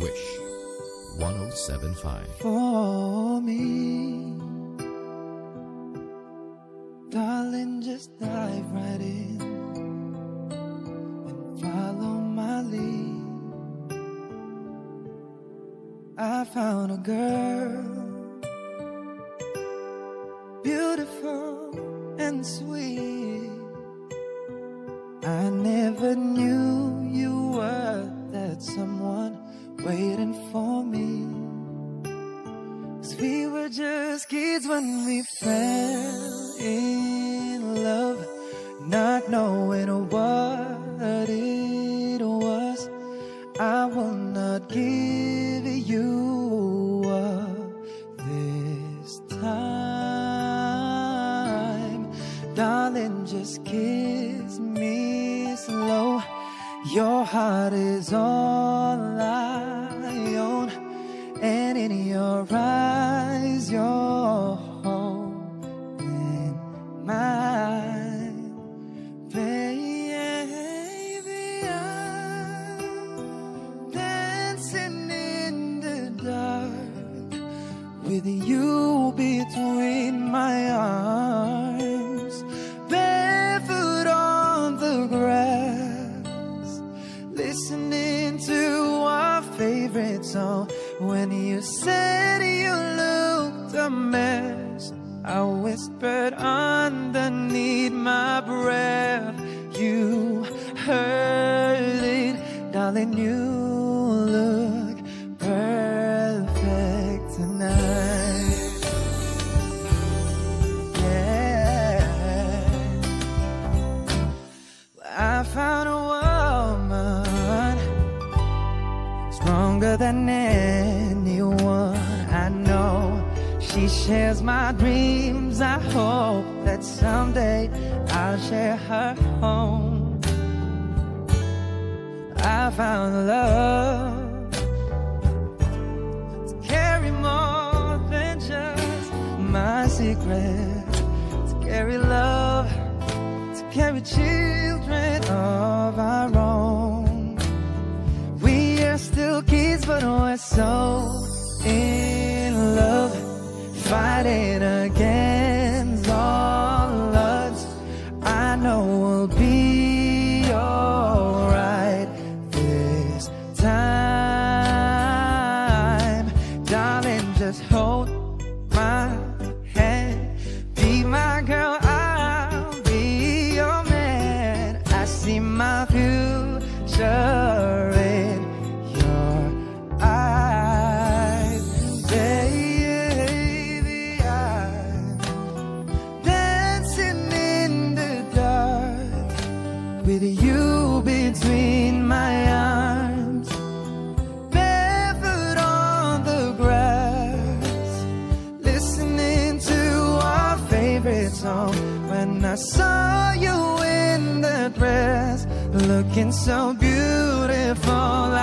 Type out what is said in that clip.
Wish 1075. For me, darling, just dive right in and follow my lead. I found a girl, beautiful and sweet. I never knew you were that someone waiting for me. 'Cause we were just kids when we fell in love, not knowing what it was. I will not give you up this time. Darling, just kiss me slow. Your heart is all I own, and in your eyes you're holding mine. Baby, I'm dancing in the dark with you between my arms, barefoot on the grass, listening to our favorite song. When you said you looked a mess, I whispered underneath my breath. You heard it, darling, you look perfect tonight. Yeah, I found a woman stronger than anyone I know. She shares my dreams. I hope that someday I'll share her home. I found love to carry more than just my secret, to carry love, to carry children of our own. We are still kids, but we're so in love, fighting against all odds. I know we'll be alright this time. Darling, just hold my hand, be my girl, I'll be your man. I see my future in your eyes, baby. I'm dancing in the dark with you between my arms, barefoot on the grass, listening to our favorite song. When I saw you in the dress, looking so beautiful,